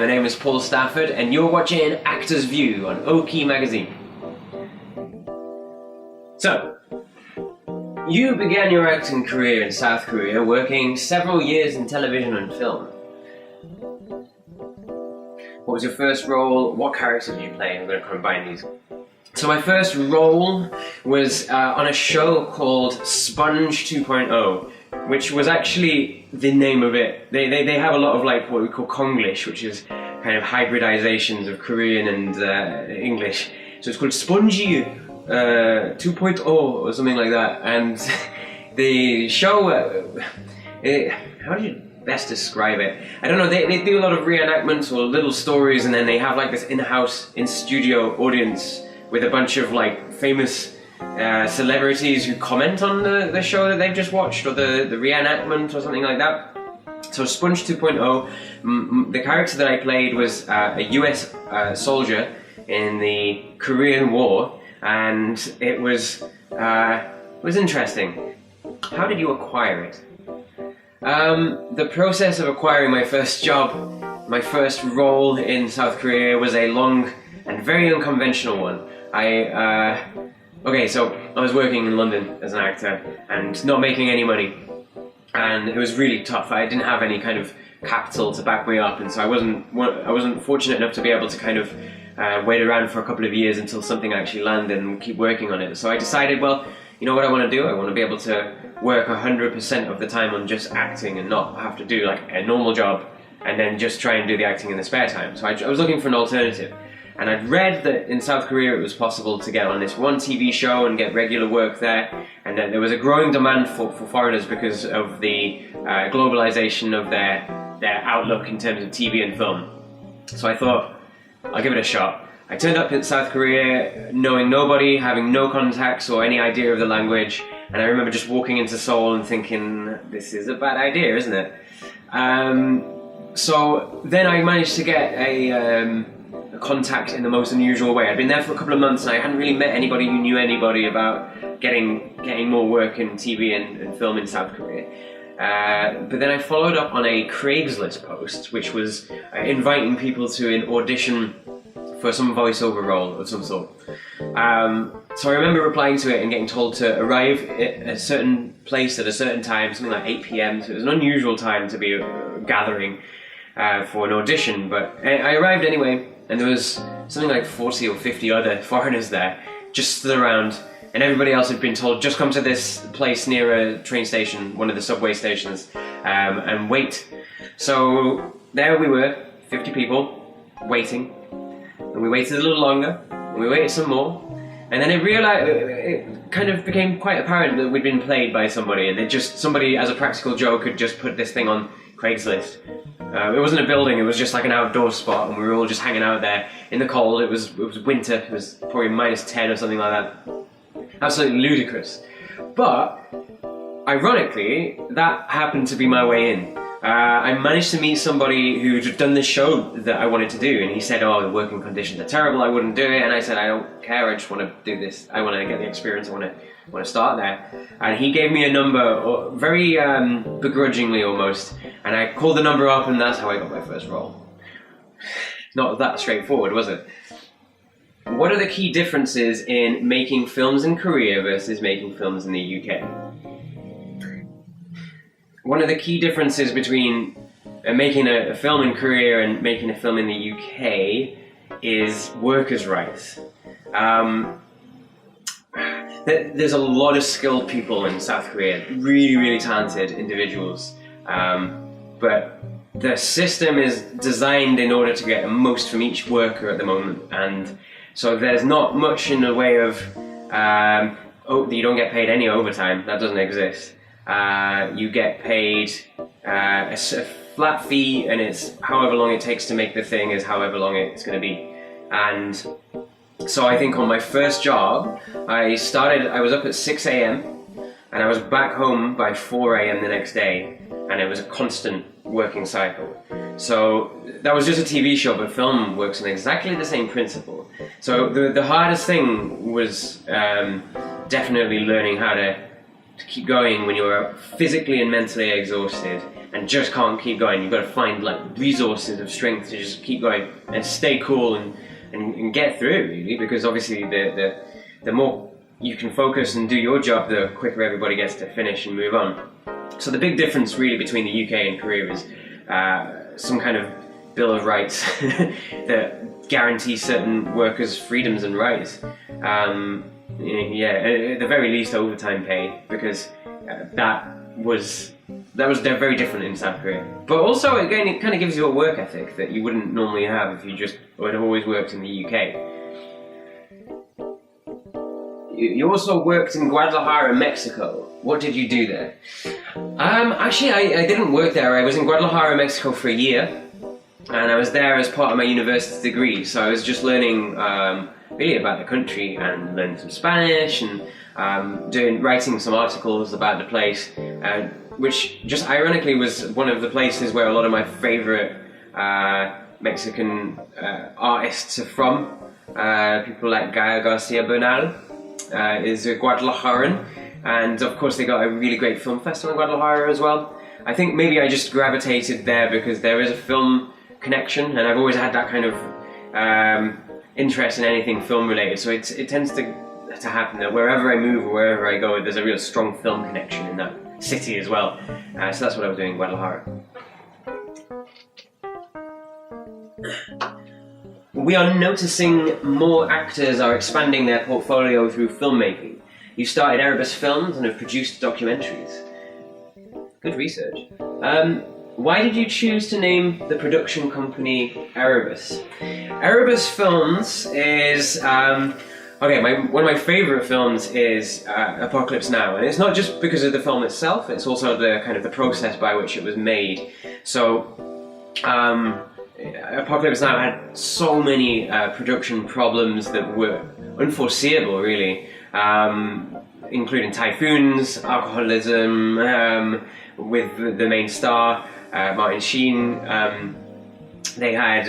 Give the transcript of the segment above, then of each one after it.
my name is Paul Stafford, and you're watching Actor's View on Occhi magazine. So, you began your acting career in South Korea, working several years in television and film. What was your first role? What character did you play? I'm going to combine these. So my first role was on a show called Sponge 2.0, which was actually the name of it. They have a lot of like what we call Konglish, which is kind of hybridizations of Korean and English. So it's called Spongy 2.0 or something like that. And the show, how do you best describe it? I don't know, they do a lot of reenactments or little stories, and then they have like this in-house, in-studio audience with a bunch of like famous celebrities who comment on the show that they've just watched, or the reenactment or something like that. So Sponge 2.0, the character that I played was a US soldier in the Korean War, and it was interesting. How did you acquire it? The process of acquiring my first job, my first role in South Korea, was a long and very unconventional one. So I was working in London as an actor and not making any money, and it was really tough. I didn't have any kind of capital to back me up, and so I wasn't fortunate enough to be able to kind of wait around for a couple of years until something actually landed and keep working on it. So I decided, well, you know what I want to do? I want to be able to work 100% of the time on just acting and not have to do like a normal job and then just try and do the acting in the spare time. So I was looking for an alternative. And I'd read that in South Korea it was possible to get on this one TV show and get regular work there, and that there was a growing demand for foreigners because of the globalization of their outlook in terms of TV and film. So I thought, I'll give it a shot. I turned up in South Korea knowing nobody, having no contacts or any idea of the language, and I remember just walking into Seoul and thinking, this is a bad idea, isn't it? So then I managed to get a contact in the most unusual way. I'd been there for a couple of months and I hadn't really met anybody who knew anybody about getting more work in TV and film in South Korea. But then I followed up on a Craigslist post, which was inviting people to an audition for some voiceover role of some sort. So I remember replying to it and getting told to arrive at a certain place at a certain time, something like 8 p.m. So it was an unusual time to be gathering for an audition, but I arrived anyway, and there was something like 40 or 50 other foreigners there, just stood around, and everybody else had been told, just come to this place near a train station, one of the subway stations, and wait. So there we were, 50 people, waiting, and we waited a little longer, and we waited some more, and then it kind of became quite apparent that we'd been played by somebody, and somebody as a practical joke had just put this thing on Craigslist. It wasn't a building, it was just like an outdoor spot, and we were all just hanging out there in the cold. It was winter, it was probably -10 or something like that. Absolutely ludicrous. But, ironically, that happened to be my way in. I managed to meet somebody who'd done this show that I wanted to do, and he said, oh, the working conditions are terrible, I wouldn't do it, and I said, I don't care, I just want to do this, I want to get the experience, I want to start there. And he gave me a number, very begrudgingly almost, and I called the number up, and that's how I got my first role. Not that straightforward, was it? What are the key differences in making films in Korea versus making films in the UK? One of the key differences between making a film in Korea and making a film in the UK is workers' rights. There's a lot of skilled people in South Korea, really, really talented individuals, but the system is designed in order to get the most from each worker at the moment, and so there's not much in the way of, you don't get paid any overtime, that doesn't exist. You get paid a flat fee, and it's however long it takes to make the thing is however long it's going to be. And so I think on my first job, I was up at 6 a.m. and I was back home by 4 a.m. the next day, and it was a constant working cycle. So that was just a TV show, but film works on exactly the same principle. So the hardest thing was definitely learning how to to keep going when you're physically and mentally exhausted and just can't keep going. You've got to find like resources of strength to just keep going and stay cool and get through it, really, because obviously the more you can focus and do your job, the quicker everybody gets to finish and move on. So the big difference really between the UK and Korea is some kind of Bill of Rights that guarantees certain workers' freedoms and rights. At the very least overtime pay, because that was they're very different in South Korea. But also, again, it kind of gives you a work ethic that you wouldn't normally have if you just would have always worked in the UK. You also worked in Guadalajara, Mexico. What did you do there? Actually, I didn't work there. I was in Guadalajara, Mexico for a year, and I was there as part of my university degree. So I was just learning really about the country and learning some Spanish and writing some articles about the place, which just ironically was one of the places where a lot of my favorite Mexican artists are from. People like Gael Garcia Bernal is a Guadalajaran, and of course they got a really great film festival in Guadalajara as well. I think maybe I just gravitated there because there is a film connection, and I've always had that kind of interest in anything film related, so it tends to happen that wherever I move or wherever I go, there's a real strong film connection in that city as well. So that's what I was doing in Guadalajara. We are noticing more actors are expanding their portfolio through filmmaking. You started Erebus Films and have produced documentaries. Good research. Why did you choose to name the production company Erebus? Erebus Films is one of my favourite films is Apocalypse Now, and it's not just because of the film itself; it's also the kind of the process by which it was made. So, Apocalypse Now had so many production problems that were unforeseeable, really, including typhoons, alcoholism, with the main star. Martin Sheen. They had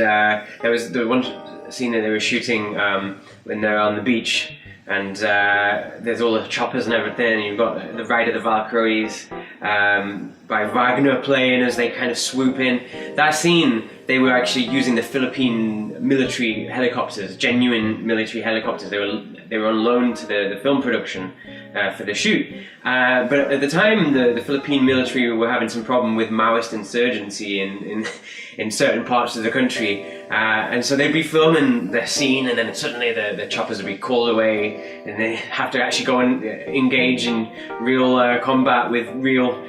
there was the one scene that they were shooting when they're on the beach, and there's all the choppers and everything, and you've got the Ride of the Valkyries by Wagner playing as they kind of swoop in. That scene, they were actually using the Philippine military helicopters, genuine military helicopters. They were on loan to the film production for the shoot. But at the time, the Philippine military were having some problem with Maoist insurgency in certain parts of the country. And so they'd be filming the scene, and then suddenly the choppers would be called away, and they have to actually go and engage in real combat with real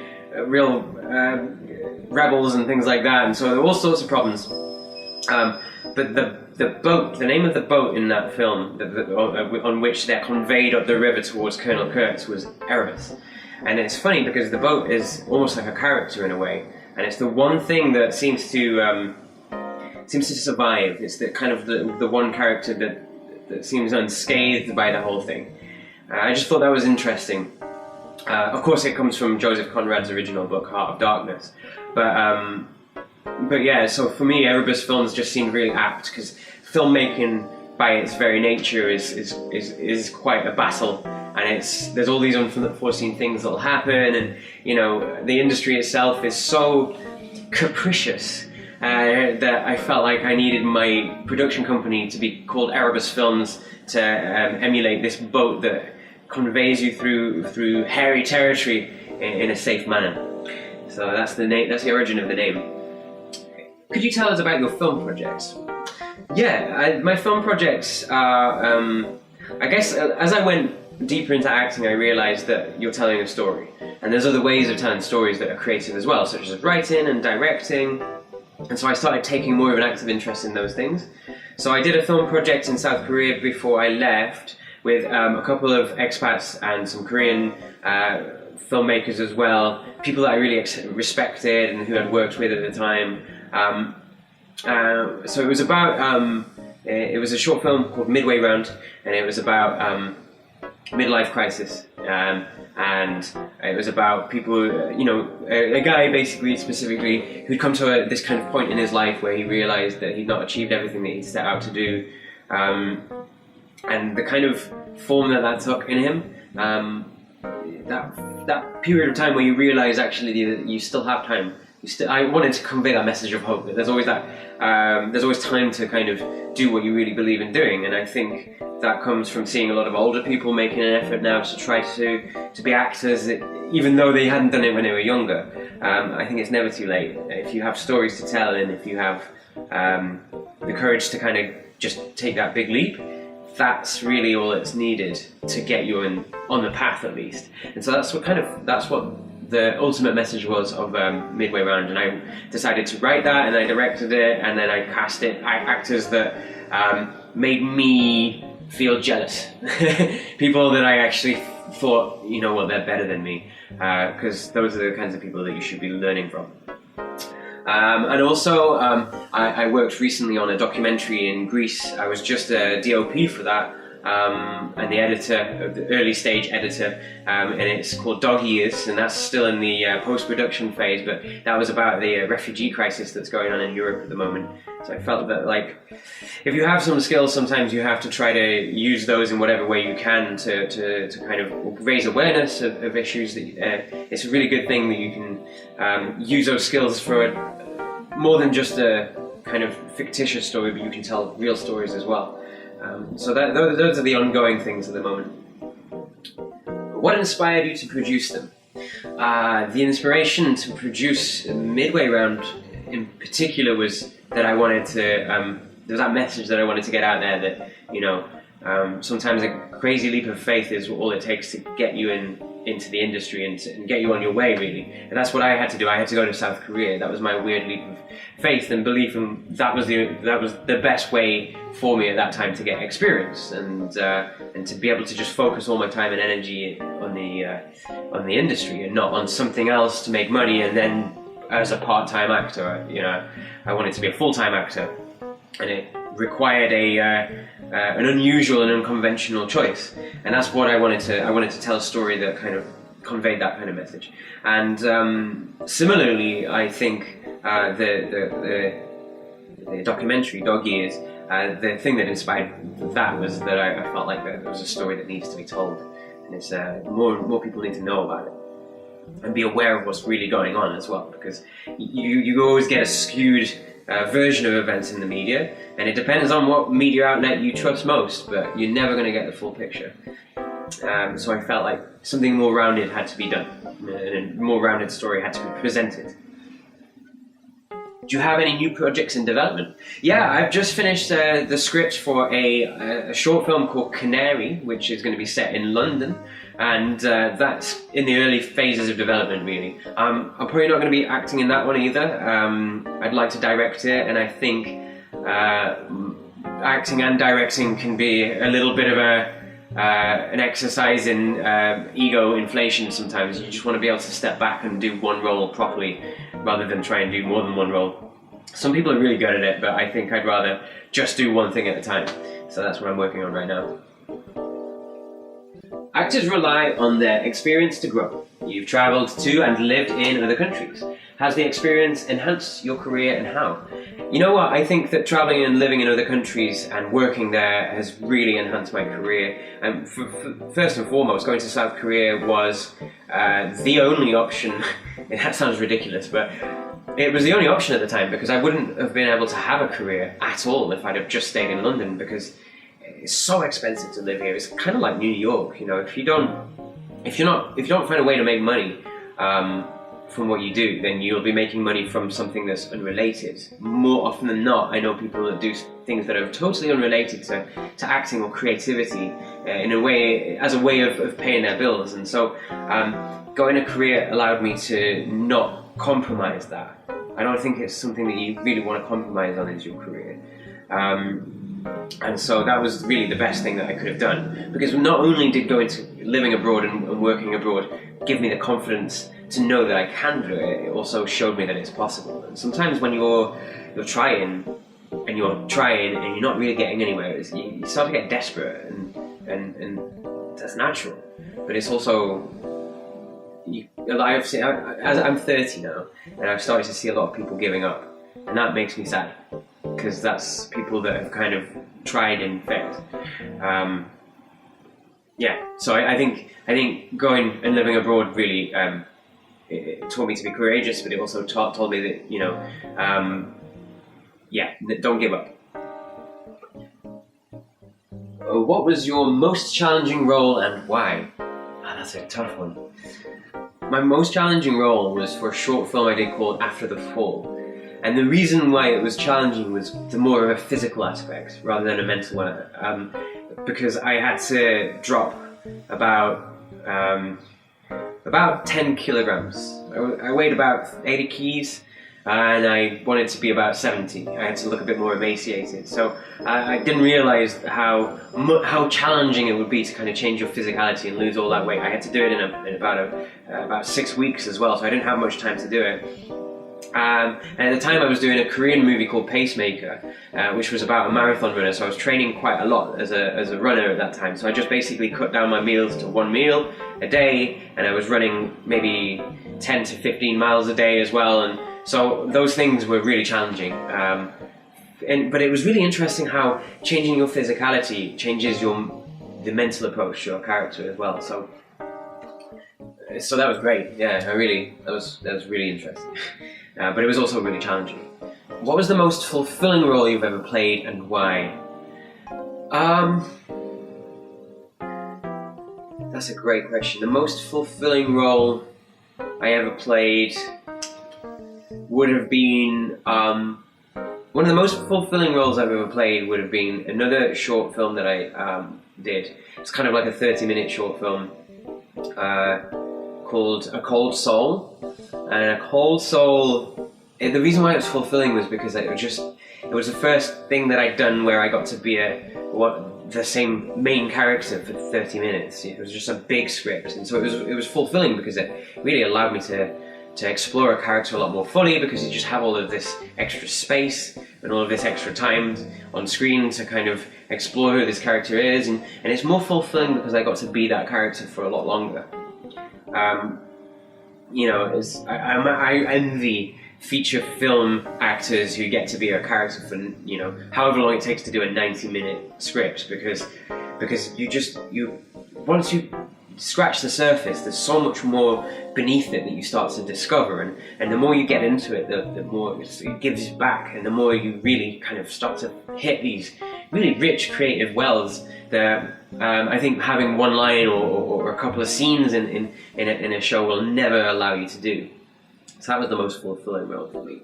rebels and things like that. And so there were all sorts of problems. But the name of the boat in that film, on which they're conveyed up the river towards Colonel Kurtz, was Erebus. And it's funny because the boat is almost like a character in a way, and it's the one thing that seems to survive. It's the kind of the one character that seems unscathed by the whole thing. I just thought that was interesting. Of course, it comes from Joseph Conrad's original book, Heart of Darkness, but yeah. So for me, Erebus Films just seemed really apt because filmmaking, by its very nature, is quite a battle, and there's all these unforeseen things that'll happen, and the industry itself is so capricious that I felt like I needed my production company to be called Erebus Films to emulate this boat that conveys you through hairy territory in a safe manner. So that's the name. That's the origin of the name. Could you tell us about your film projects? Yeah, my film projects are, I guess, as I went deeper into acting, I realised that you're telling a story. And there's other ways of telling stories that are creative as well, such as writing and directing. And so I started taking more of an active interest in those things. So I did a film project in South Korea before I left with a couple of expats and some Korean filmmakers as well, people that I really respected and who I'd worked with at the time. So it was about, it was a short film called Midway Round, and it was about midlife crisis, and it was about people, a guy basically specifically who'd come to this kind of point in his life where he realised that he'd not achieved everything that he'd set out to do, and the kind of form that took in him that period of time where you realise actually that you still have time. I wanted to convey that message of hope, that there's always time to kind of do what you really believe in doing, and I think that comes from seeing a lot of older people making an effort now to try to be actors, even though they hadn't done it when they were younger. I think it's never too late. If you have stories to tell, and if you have the courage to kind of just take that big leap, that's really all that's needed to get you on the path, at least. And so that's what the ultimate message was of Midway Round, and I decided to write that, and I directed it, and then I cast actors that made me feel jealous. People that I actually thought, you know what, they're better than me, because those are the kinds of people that you should be learning from. And also, I worked recently on a documentary in Greece. I was just a DOP for that, and the editor, the early stage editor, and it's called Dog Years, and that's still in the post-production phase, but that was about the refugee crisis that's going on in Europe at the moment. So I felt that, like, if you have some skills, sometimes you have to try to use those in whatever way you can to kind of raise awareness of issues. It's a really good thing that you can use those skills for more than just a kind of fictitious story, but you can tell real stories as well. So those are the ongoing things at the moment. What inspired you to produce them? The inspiration to produce Midway Round in particular was that I wanted to, there was that message that I wanted to get out there that, you know, sometimes a crazy leap of faith is all it takes to get you into the industry and get you on your way, really. And that's what I had to do. I had to go to South Korea. That was my weird leap of faith and belief, and that was the best way for me at that time to get experience and to be able to just focus all my time and energy on the industry and not on something else to make money. And then as a part-time actor, you know, I wanted to be a full-time actor, and it required an unusual and unconventional choice, and that's what I wanted to tell a story that kind of conveyed that kind of message. And similarly, I think the documentary Dog Years, the thing that inspired that was that I felt like that there was a story that needs to be told, and it's more people need to know about it and be aware of what's really going on as well, because you always get a skewed version of events in the media, and it depends on what media outlet you trust most, but you're never going to get the full picture. So I felt like something more rounded had to be done, and a more rounded story had to be presented. Do you have any new projects in development? Yeah, I've just finished the script for a short film called Canary, which is going to be set in London, and that's in the early phases of development, really. I'm probably not going to be acting in that one either. I'd like to direct it, and I think acting and directing can be a little bit of an exercise in ego inflation sometimes. You just want to be able to step back and do one role properly rather than try and do more than one role. Some people are really good at it, but I think I'd rather just do one thing at a time. So that's what I'm working on right now. Actors rely on their experience to grow. You've travelled to and lived in other countries. Has the experience enhanced your career, and how? You know what, I think that travelling and living in other countries and working there has really enhanced my career. And first and foremost, going to South Korea was the only option. That sounds ridiculous, but it was the only option at the time, because I wouldn't have been able to have a career at all if I'd have just stayed in London, because it's so expensive to live here. It's kind of like New York, you know. If you don't find a way to make money from what you do, then you'll be making money from something that's unrelated. More often than not, I know people that do things that are totally unrelated to acting or creativity in a way, as a way of paying their bills. And so going to Korea allowed me to not compromise that. I don't think it's something that you really want to compromise on, is your career. And so that was really the best thing that I could have done, because not only did going to living abroad and working abroad give me the confidence to know that I can do it, it also showed me that it's possible. And sometimes when you're trying and you're not really getting anywhere, you start to get desperate, and that's natural. But it's also, I'm 30 now, and I've started to see a lot of people giving up, and that makes me sad, because that's people that have kind of tried and failed. yeah. So I think going and living abroad really it taught me to be courageous, but it also told me that don't give up. What was your most challenging role and why? That's a tough one. My most challenging role was for a short film I did called After the Fall. And the reason why it was challenging was the more of a physical aspect rather than a mental one. Because I had to drop about 10 kilograms. I weighed about 80 keys. And I wanted to be about 70. I had to look a bit more emaciated. So I didn't realise how challenging it would be to kind of change your physicality and lose all that weight. I had to do it in about 6 weeks as well, so I didn't have much time to do it. And at the time I was doing a Korean movie called Pacemaker, which was about a marathon runner, so I was training quite a lot as a runner at that time. So I just basically cut down my meals to one meal a day, and I was running maybe 10 to 15 miles a day as well. And so those things were really challenging, but it was really interesting how changing your physicality changes the mental approach to your character as well. So that was great. Yeah, that was really interesting, but it was also really challenging. What was the most fulfilling role you've ever played and why? That's a great question. The most fulfilling role I ever played would have been one of the most fulfilling roles I've ever played would have been another short film that I did. It's kind of like a 30-minute short film called A Cold Soul. And A Cold Soul, the reason why it was fulfilling was because it was the first thing that I'd done where I got to be the same main character for 30 minutes. It was just a big script, and so it was fulfilling because it really allowed me to explore a character a lot more fully, because you just have all of this extra space and all of this extra time on screen to kind of explore who this character is, and it's more fulfilling because I got to be that character for a lot longer. I envy feature film actors who get to be a character for however long it takes to do a 90-minute script, because once you scratch the surface, there's so much more beneath it that you start to discover, and the more you get into it, the more it gives back, and the more you really kind of start to hit these really rich creative wells that I think having one line or a couple of scenes in a show will never allow you to do. So that was the most fulfilling role for me.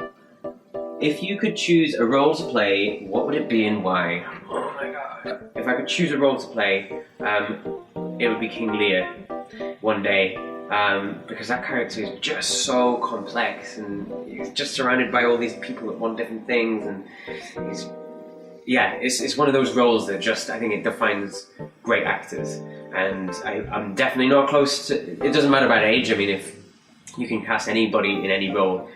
If you could choose a role to play, what would it be and why? Oh my god. If I could choose a role to play, it would be King Lear one day, because that character is just so complex, and he's just surrounded by all these people that want different things, and it's one of those roles that I think it defines great actors, and I'm definitely not close to. It doesn't matter about age. I mean, if you can cast anybody in any role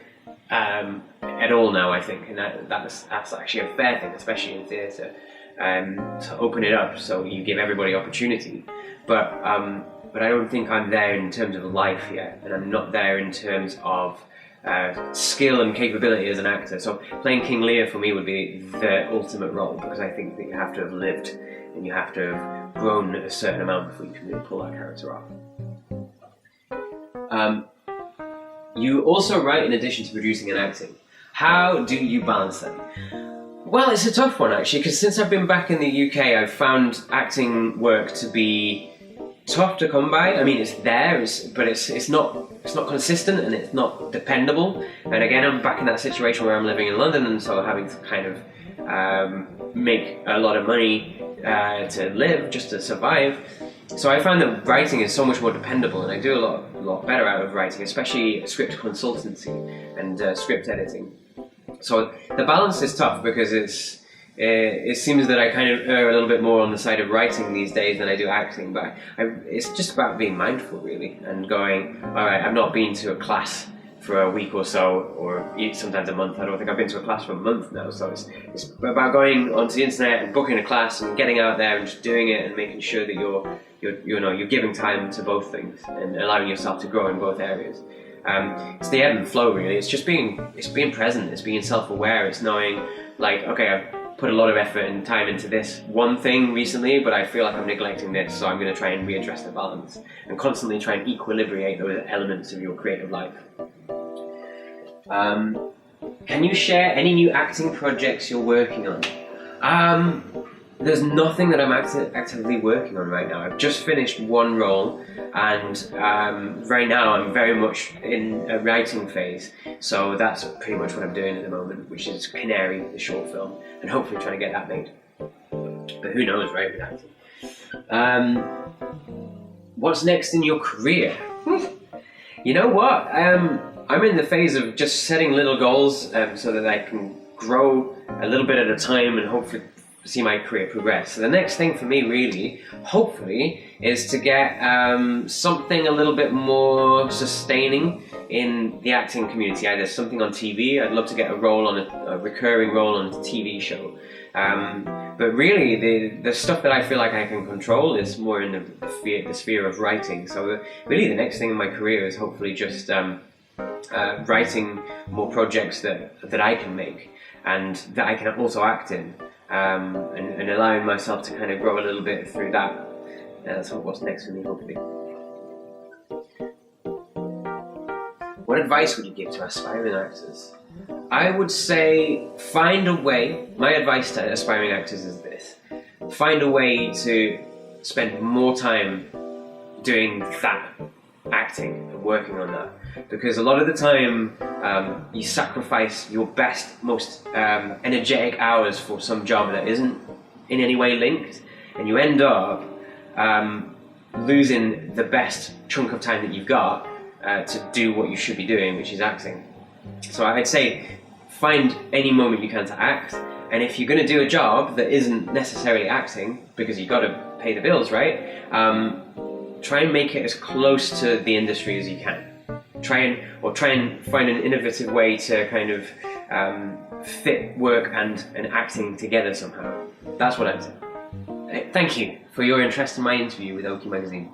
at all now, I think, and that's actually a fair thing, especially in theatre, to open it up so you give everybody opportunity. But I don't think I'm there in terms of life yet, and I'm not there in terms of skill and capability as an actor. So playing King Lear for me would be the ultimate role, because I think that you have to have lived and you have to have grown a certain amount before you can really pull that character off. You also write in addition to producing and acting. How do you balance them? Well, it's a tough one actually, because since I've been back in the UK, I've found acting work to be tough to come by. I mean, it's there, but it's not consistent and it's not dependable. And again, I'm back in that situation where I'm living in London, and so having to kind of make a lot of money to live, just to survive. So I found that writing is so much more dependable, and I do a lot better out of writing, especially script consultancy and script editing. So the balance is tough, because it seems that I kind of err a little bit more on the side of writing these days than I do acting, but it's just about being mindful really, and going, all right, I've not been to a class for a week or so, or sometimes a month. I don't think I've been to a class for a month now, so it's about going onto the internet and booking a class and getting out there and just doing it and making sure that you're giving time to both things and allowing yourself to grow in both areas. It's the ebb and flow really. It's being present. It's being self-aware. It's knowing, like, okay, put a lot of effort and time into this one thing recently, but I feel like I'm neglecting this, so I'm going to try and readdress the balance and constantly try and equilibrate those elements of your creative life. Can you share any new acting projects you're working on? There's nothing that I'm actively working on right now. I've just finished one role, and right now I'm very much in a writing phase. So that's pretty much what I'm doing at the moment, which is Canary, the short film, and hopefully trying to get that made. But who knows, right, with acting. What's next in your career? You know what? I'm in the phase of just setting little goals so that I can grow a little bit at a time and hopefully see my career progress. So the next thing for me really, hopefully, is to get something a little bit more sustaining in the acting community, either something on TV. I'd love to get a role on a recurring role on a TV show. But really, the stuff that I feel like I can control is more in the sphere of writing. So really the next thing in my career is hopefully just writing more projects that I can make and that I can also act in. And allowing myself to kind of grow a little bit through that. That's what's next for me, hopefully. What advice would you give to aspiring actors? I would say find a way. My advice to aspiring actors is this: find a way to spend more time doing that, acting and working on that. Because a lot of the time you sacrifice your best, most energetic hours for some job that isn't in any way linked, and you end up losing the best chunk of time that you've got to do what you should be doing, which is acting. So I'd say find any moment you can to act, and if you're going to do a job that isn't necessarily acting, because you've got to pay the bills, right? Try and make it as close to the industry as you can. Try and find an innovative way to kind of fit work and acting together somehow. That's what I'd say. Thank you for your interest in my interview with Occhi magazine.